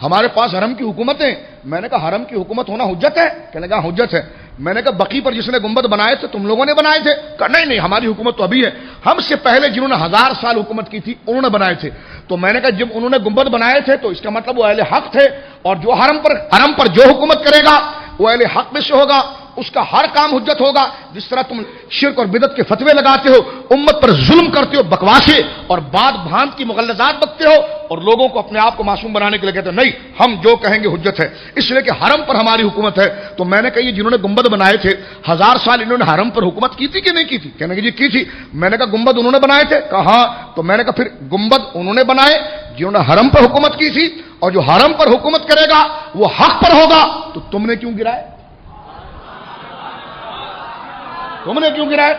ہمارے پاس حرم کی حکومت ہے. میں نے کہا حرم کی حکومت ہونا حجت ہے؟ کہنے لگا حجت ہے. میں نے کہا بقی پر جس نے گنبد بنائے تھے تم لوگوں نے بنائے تھے؟ کہا نہیں ہماری حکومت تو ابھی ہے، ہم سے پہلے جنہوں نے 1000 سال حکومت کی تھی انہوں نے بنائے تھے. تو میں نے کہا جب انہوں نے گنبد بنائے تھے تو اس کا مطلب وہ اہل حق تھے، اور جو حرم پر جو حکومت کرے گا وہ اہل حق میں سے ہوگا، اس کا ہر کام حجت ہوگا. جس طرح تم شرک اور بدعت کے فتوے لگاتے ہو، امت پر ظلم کرتے ہو، بکواسے اور بات بھانت کی مغلظات بکتے ہو، اور لوگوں کو اپنے آپ کو معصوم بنانے کے لیے کہتے ہو نہیں ہم جو کہیں گے حجت ہے، اس لیے کہ حرم پر ہماری حکومت ہے. تو میں نے کہا یہ جنہوں نے گنبد بنائے تھے 1000 سال انہوں نے حرم پر حکومت کی تھی کہ نہیں کی تھی؟ کہنے کہ جی کی تھی. میں نے کہا گنبد انہوں نے بنائے تھے؟ کہا ہاں. تو میں نے کہا پھر گنبد انہوں نے بنائے جنہوں نے حرم پر حکومت کی تھی، اور جو حرم پر حکومت کرے گا وہ حق پر ہوگا، تو تم نے کیوں گرائے؟ تم نے کیوں گرائے؟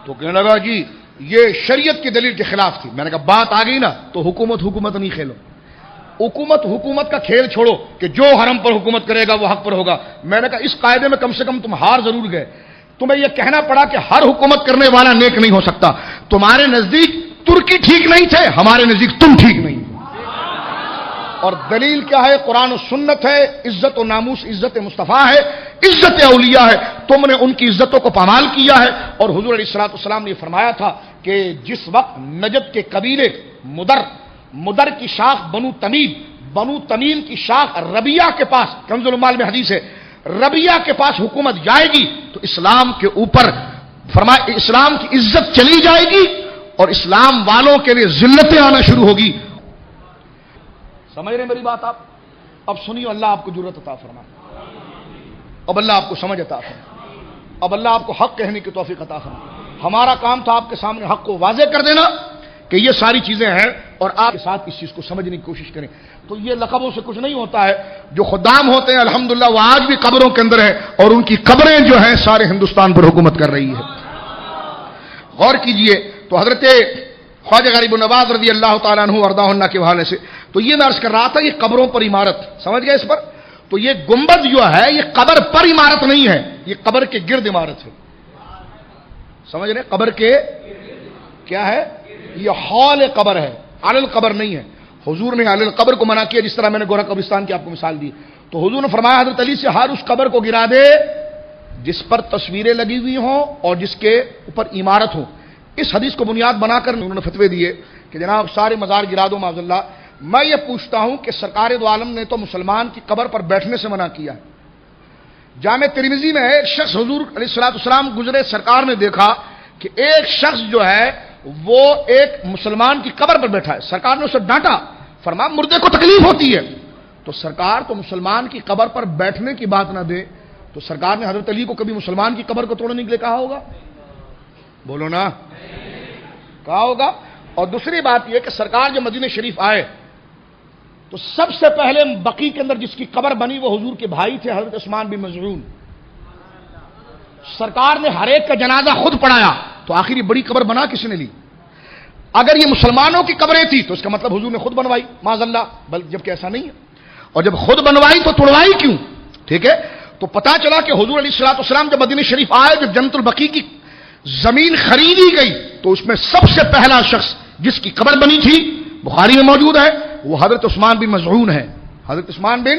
تو کہنے لگا جی یہ شریعت کی دلیل کے خلاف تھی. میں نے کہا بات آ گئی نا، تو حکومت نہیں کھیلو. حکومت کا کھیل چھوڑو کہ جو حرم پر حکومت کرے گا وہ حق پر ہوگا. میں نے کہا اس قاعدے میں کم سے کم تم ہار ضرور گئے. تمہیں یہ کہنا پڑا کہ ہر حکومت کرنے والا نیک نہیں ہو سکتا. تمہارے نزدیک ترکی ٹھیک نہیں تھے، ہمارے نزدیک تم ٹھیک نہیں. اور دلیل کیا ہے؟ قرآن و سنت ہے. عزت و ناموس عزت مصطفیٰ ہے، عزت اولیاء ہے. تم نے ان کی عزتوں کو پامال کیا ہے. اور حضور علیہ الصلوۃ والسلام نے فرمایا تھا کہ جس وقت نجد کے قبیلے مدر کی شاخ بنو تمیم کی شاخ ربیہ کے پاس، کنز المال میں حدیث ہے، ربیہ کے پاس حکومت جائے گی تو اسلام کے اوپر فرمایا اسلام کی عزت چلی جائے گی اور اسلام والوں کے لیے ذلتیں آنا شروع ہوگی. سمجھ رہے میری بات آپ؟ اب سنیے، اللہ آپ کو جرأت عطا فرمائے، اب اللہ آپ کو سمجھ عطا فرمائے، اب اللہ آپ کو حق کہنے کی توفیق عطا فرمائے. ہمارا کام تھا آپ کے سامنے حق کو واضح کر دینا کہ یہ ساری چیزیں ہیں، اور آپ کے ساتھ اس چیز کو سمجھنے کی کوشش کریں. تو یہ لقبوں سے کچھ نہیں ہوتا ہے. جو خدام ہوتے ہیں الحمدللہ وہ آج بھی قبروں کے اندر ہیں، اور ان کی قبریں جو ہیں سارے ہندوستان پر حکومت کر رہی ہے. غور کیجئے. تو حضرت خواجہ غریب نواز رضی اللہ تعالیٰ عنہ وارضاہ عنہ کے حوالے سے تو یہ میں عرض کر رہا تھا یہ قبروں پر عمارت، سمجھ گئے اس پر؟ تو یہ گنبد جو ہے یہ قبر پر عمارت نہیں ہے، یہ قبر کے گرد عمارت ہے. سمجھ رہے؟ قبر کے کیا ہے؟ یہ حول قبر ہے، علی القبر نہیں ہے. حضور نے علی القبر کو منع کیا، جس طرح میں نے گورا قبرستان کی آپ کو مثال دی. تو حضور نے فرمایا حضرت علی سے ہر اس قبر کو گرا دے جس پر تصویریں لگی ہوئی ہوں اور جس کے اوپر عمارت ہو. اس حدیث کو بنیاد بنا کر انہوں نے فتوے دیے کہ جناب سارے مزار گرا دو معاذ اللہ. میں یہ پوچھتا ہوں کہ سرکار دو عالم نے تو مسلمان کی قبر پر بیٹھنے سے منع کیا ہے. جامع ترمذی میں ایک شخص حضور علیہ الصلوۃ والسلام گزرے، سرکار نے دیکھا کہ ایک شخص جو ہے وہ ایک مسلمان کی قبر پر بیٹھا ہے. سرکار نے اسے ڈانٹا، فرمایا مردے کو تکلیف ہوتی ہے. تو سرکار تو مسلمان کی قبر پر بیٹھنے کی بات نہ دے تو سرکار نے حضرت علی کو کبھی مسلمان کی قبر کو توڑنے کے لیے کہا ہوگا؟ بولو نا، کہا ہوگا؟ اور دوسری بات یہ کہ سرکار جب مدینہ شریف آئے تو سب سے پہلے بقی کے اندر جس کی قبر بنی وہ حضور کے بھائی تھے حضرت عثمان بن مظعون. سرکار نے ہر ایک کا جنازہ خود پڑھایا. تو آخر یہ بڑی قبر بنا کس نے لی؟ اگر یہ مسلمانوں کی قبریں تھی تو اس کا مطلب حضور نے خود بنوائی معاذ اللہ، جبکہ ایسا نہیں ہے. اور جب خود بنوائی تو توڑوائی کیوں؟ ٹھیک ہے. تو پتا چلا کہ حضور علیہ الصلوۃ والسلام جب مدینہ شریف آئے، جب جنت البقیع کی زمین خریدی گئی تو اس میں سب سے پہلا شخص جس کی قبر بنی تھی بخاری میں موجود ہے وہ حضرت عثمان بن مظعون ہے. حضرت عثمان بن،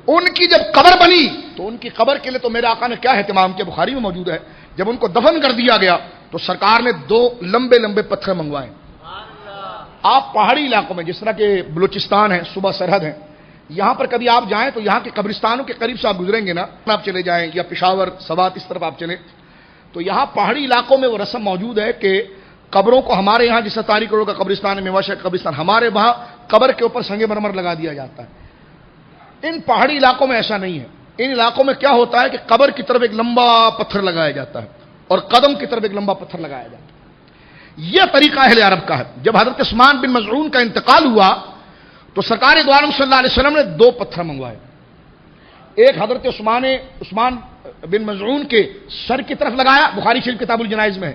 ان کی جب قبر بنی تو ان کی قبر کے لیے تو میرے آقا نے کیا اہتمام کیا، بخاری میں موجود ہے. جب ان کو دفن کر دیا گیا تو سرکار نے 2 لمبے پتھر منگوائے. آپ پہاڑی علاقوں میں جس طرح کے بلوچستان ہے، صوبہ سرحد ہے، یہاں پر کبھی آپ جائیں تو یہاں کے قبرستانوں کے قریب سے آپ گزریں گے نا، آپ چلے جائیں یا پشاور سوات اس طرف آپ چلیں تو یہاں پہاڑی علاقوں میں وہ رسم موجود ہے کہ قبروں کو ہمارے یہاں جیسا طارق روڈ کا قبرستان ہے، میوہ شاہ کا قبرستان، ہمارے وہاں قبر کے اوپر سنگ مرمر لگا دیا جاتا ہے. ان پہاڑی علاقوں میں ایسا نہیں ہے. ان علاقوں میں کیا ہوتا ہے کہ قبر کی طرف ایک لمبا پتھر لگایا جاتا ہے اور قدم کی طرف ایک لمبا پتھر لگایا جاتا ہے. یہ طریقہ اہل عرب کا ہے. جب حضرت عثمان بن مظعون کا انتقال ہوا تو سرکار دو عالم صلی اللہ علیہ وسلم نے 2 پتھر منگوائے. ایک حضرت عثمان بن مظعون کے سر کی طرف لگایا، بخاری شریف کتاب الجنائز میں ہے،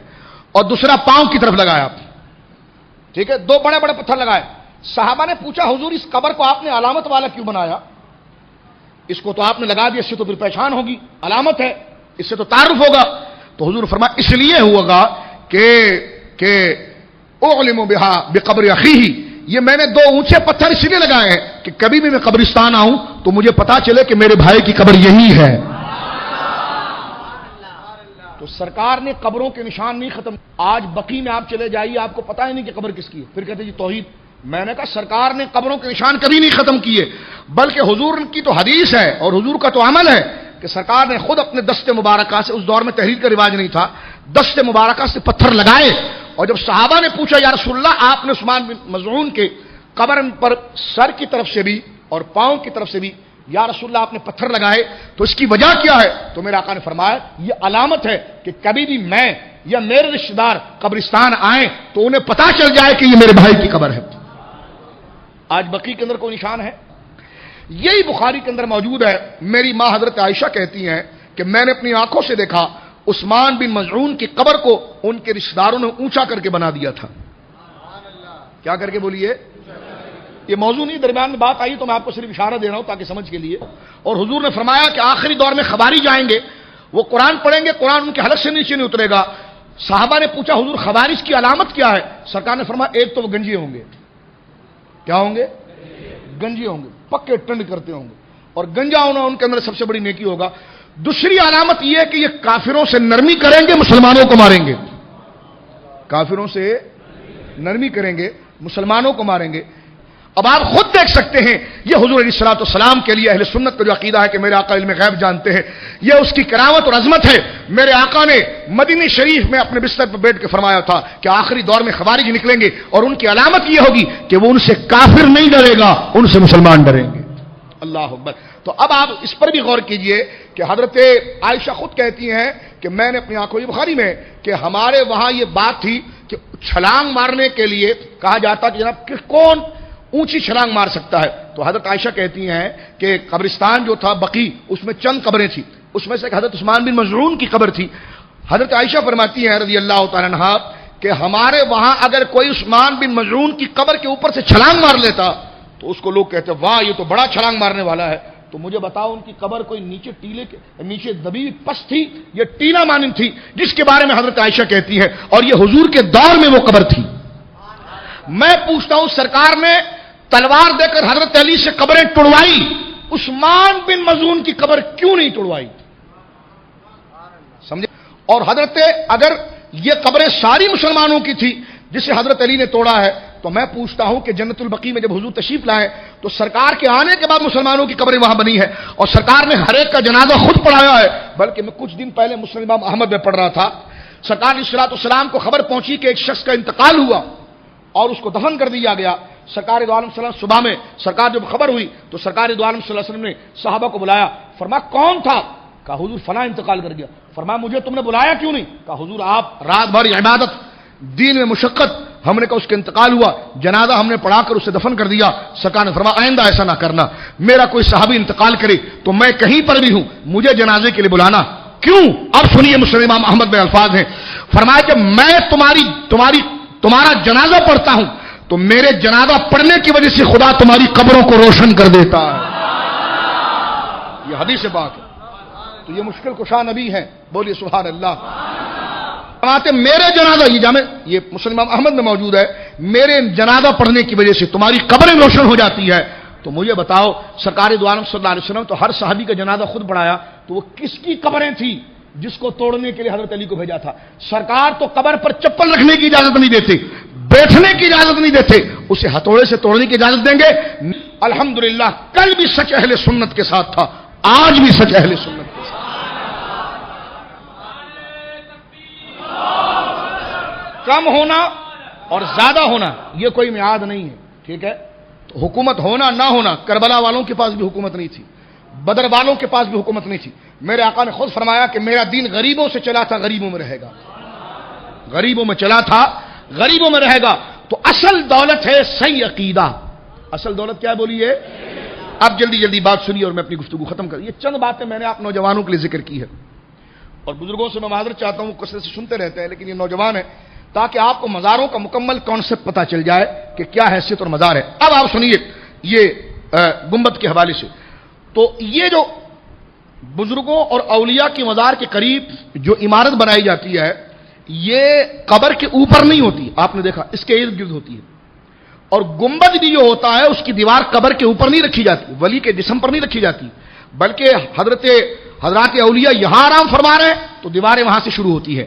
اور دوسرا پاؤں کی طرف لگایا. ٹھیک ہے، 2 بڑے پتھر لگائے. صحابہ نے پوچھا حضور اس قبر کو آپ نے علامت والا کیوں بنایا؟ اس کو تو آپ نے لگا دیا، اس سے تو پھر پہچان ہوگی، علامت ہے، اس سے تو تعارف ہوگا. تو حضور نے فرمایا اس لیے ہوگا کہ اعلم بها بقبر اخیہ، یہ میں نے 2 اونچے پتھر اس لیے لگائے ہیں کہ کبھی بھی میں قبرستان آؤں تو مجھے پتا چلے کہ میرے بھائی کی قبر یہی ہے۔ تو سرکار نے قبروں کے نشان نہیں ختم۔ آج بقی میں آپ چلے جائیے، آپ کو پتا ہی نہیں کہ قبر کس کی ہے، پھر کہتے جی توحید۔ میں نے کہا سرکار نے قبروں کے نشان کبھی نہیں ختم کیے، بلکہ حضور کی تو حدیث ہے اور حضور کا تو عمل ہے کہ سرکار نے خود اپنے دست مبارکہ سے، اس دور میں تحریر کا رواج نہیں تھا، دست مبارکہ سے پتھر لگائے، اور جب صحابہ نے پوچھا یا رسول اللہ آپ نے عثمان بن مظعون کے قبر پر سر کی طرف سے بھی اور پاؤں کی طرف سے بھی یا رسول اللہ آپ نے پتھر لگائے تو اس کی وجہ کیا ہے؟ تو میرے آقا نے فرمایا یہ علامت ہے کہ کبھی بھی میں یا میرے رشتہ دار قبرستان آئیں تو انہیں پتا چل جائے کہ یہ میرے بھائی کی قبر ہے۔ آج بقی کے اندر کوئی نشان ہے؟ یہی بخاری کے اندر موجود ہے۔ میری ماں حضرت عائشہ کہتی ہیں کہ میں نے اپنی آنکھوں سے دیکھا عثمان بن مظعون کی قبر کو ان کے رشتہ داروں نے اونچا کر کے بنا دیا تھا۔ کیا کر کے بولیے؟ یہ موضوع نہیں، درمیان میں بات آئی تو میں آپ کو صرف اشارہ دے رہا ہوں تاکہ سمجھ کے لیے۔ اور حضور نے فرمایا کہ آخری دور میں خوارج آئیں گے، وہ قرآن پڑھیں گے، قرآن ان کے حلق سے نیچے نہیں اترے گا۔ صحابہ نے پوچھا حضور خوارج کی علامت کیا ہے؟ سرکار نے فرمایا ایک تو وہ گنجے ہوں گے۔ کیا ہوں گے؟ گنجے ہوں گے، پکے ٹنڈ کرتے ہوں گے، اور گنجا ہونا ان کے اندر سب سے بڑی نیکی ہوگا۔ دوسری علامت یہ ہے کہ یہ کافروں سے نرمی کریں گے، مسلمانوں کو ماریں گے۔ کافروں سے نرمی کریں گے، مسلمانوں کو ماریں گے۔ اب آپ خود دیکھ سکتے ہیں یہ حضور علیہ الصلوۃ والسلام کے لیے اہل سنت کا جو عقیدہ ہے کہ میرے آقا علم غیب جانتے ہیں، یہ اس کی کرامت اور عظمت ہے۔ میرے آقا نے مدینہ شریف میں اپنے بستر پر بیٹھ کے فرمایا تھا کہ آخری دور میں خوارج نکلیں گے اور ان کی علامت یہ ہوگی کہ وہ ان سے کافر نہیں ڈرے گا، ان سے مسلمان ڈریں گے۔ اللہ اکبر۔ تو اب آپ اس پر بھی غور کیجئے کہ حضرت عائشہ خود کہتی ہیں کہ میں نے اپنی آنکھوں، یہ بخاری میں کہ ہمارے وہاں یہ بات تھی کہ چھلانگ مارنے کے لیے کہا جاتا کہ جناب کون اونچی چھلانگ مار سکتا ہے؟ تو حضرت عائشہ کہتی ہیں کہ قبرستان جو تھا بقی، اس میں چند قبریں تھیں، اس میں سے ایک حضرت عثمان بن مظعون کی قبر تھی۔ حضرت عائشہ فرماتی ہیں رضی اللہ تعالی عنہا کہ ہمارے وہاں اگر کوئی عثمان بن مظعون کی قبر کے اوپر سے چھلانگ مار لیتا تو اس کو لوگ کہتے واہ یہ تو بڑا چھلانگ مارنے والا ہے۔ تو مجھے بتاؤ ان کی قبر کوئی نیچے ٹیلے کے نیچے دبی پس تھی، یہ ٹینا مانند تھی جس کے بارے میں حضرت عائشہ کہتی ہے، اور یہ حضور کے دور میں وہ قبر تھی۔ میں پوچھتا ہوں سرکار نے تلوار دے کر حضرت علی سے قبریں توڑوائی، عثمان بن مظعون کی قبر کیوں نہیں توڑوائی؟ سمجھے؟ اور حضرت اگر یہ قبریں ساری مسلمانوں کی تھی جسے حضرت علی نے توڑا ہے تو میں پوچھتا ہوں کہ جنت البقیع میں جب حضور تشریف لائے تو سرکار کے آنے کے بعد مسلمانوں کی قبریں وہاں بنی ہے اور سرکار نے ہر ایک کا جنازہ خود پڑھایا ہے۔ بلکہ میں کچھ دن پہلے مسلم امام احمد میں پڑھ رہا تھا، سرکار علیہ الصلوۃ والسلام کو خبر پہنچی کہ ایک شخص کا انتقال ہوا اور اس کو دفن کر دیا گیا۔ سرکار دو عالم صلی اللہ علیہ وسلم صبح میں سرکار جب خبر ہوئی تو سرکار دو عالم صلی اللہ علیہ وسلم نے صحابہ کو بلایا، فرمایا کون تھا؟ کہا حضور فلاں انتقال کر گیا۔ فرمایا مجھے تم نے بلایا کیوں نہیں؟ کہا حضور آپ رات بھر عبادت، دین میں مشقت، ہم نے کہا اس کے انتقال ہوا، جنازہ ہم نے پڑھا کر اسے دفن کر دیا۔ سرکار نے فرمایا آئندہ ایسا نہ کرنا، میرا کوئی صحابی انتقال کرے تو میں کہیں پر بھی ہوں مجھے جنازے کے لیے بلانا۔ کیوں؟ اب سنیے مسلم امام احمد میں الفاظ ہیں، فرمایا کہ میں تمہارا جنازہ پڑھتا ہوں تو میرے جنازہ پڑھنے کی وجہ سے خدا تمہاری قبروں کو روشن کر دیتا ہے۔ یہ حدیث پاک ہے۔ تو یہ مشکل کشا نبی ہے، بولیے سبحان اللہ۔ میرے جنازہ، یہ جامع یہ مسلم احمد میں موجود ہے، میرے جنازہ پڑھنے کی وجہ سے تمہاری قبریں روشن ہو جاتی ہے۔ تو مجھے بتاؤ سرکار دو عالم صلی اللہ علیہ وسلم تو ہر صحابی کا جنازہ خود پڑھایا، تو وہ کس کی قبریں تھیں جس کو توڑنے کے لیے حضرت علی کو بھیجا تھا؟ سرکار تو قبر پر چپل رکھنے کی اجازت نہیں دیتے، بیٹھنے کی اجازت نہیں دیتے، اسے ہتھوڑے سے توڑنے کی اجازت دیں گے؟ الحمدللہ کل بھی سچ اہل سنت کے ساتھ تھا، آج بھی سچ اہل سنت کے ساتھ۔ کم ہونا اور زیادہ ہونا یہ کوئی میعاد نہیں ہے، ٹھیک ہے؟ تو حکومت ہونا نہ ہونا، کربلا والوں کے پاس بھی حکومت نہیں تھی، بدر والوں کے پاس بھی حکومت نہیں تھی۔ میرے آقا نے خود فرمایا کہ میرا دین غریبوں سے چلا تھا، غریبوں میں رہے گا، غریبوں میں چلا تھا، غریبوں میں رہے گا۔ تو اصل دولت ہے صحیح عقیدہ۔ اصل دولت کیا ہے بولیے؟ اب جلدی جلدی بات سنیے اور میں اپنی گفتگو ختم کر، یہ چند باتیں میں نے آپ نوجوانوں کے لیے ذکر کی ہے، اور بزرگوں سے میں معذرت چاہتا ہوں، کثرت سے سنتے رہتے ہیں لیکن یہ نوجوان ہے، تاکہ آپ کو مزاروں کا مکمل کانسیپٹ پتہ چل جائے کہ کیا حیثیت اور مزار ہے۔ اب آپ سنیے یہ گنبد کے حوالے سے، تو یہ جو بزرگوں اور اولیاء کی مزار کے قریب جو عمارت بنائی جاتی ہے یہ قبر کے اوپر نہیں ہوتی، آپ نے دیکھا اس کے ارد گرد ہوتی ہے، اور گنبد بھی جو ہوتا ہے اس کی دیوار قبر کے اوپر نہیں رکھی جاتی، ولی کے جسم پر نہیں رکھی جاتی، بلکہ حضرات اولیاء یہاں آرام فرما رہے ہیں تو دیواریں وہاں سے شروع ہوتی ہے.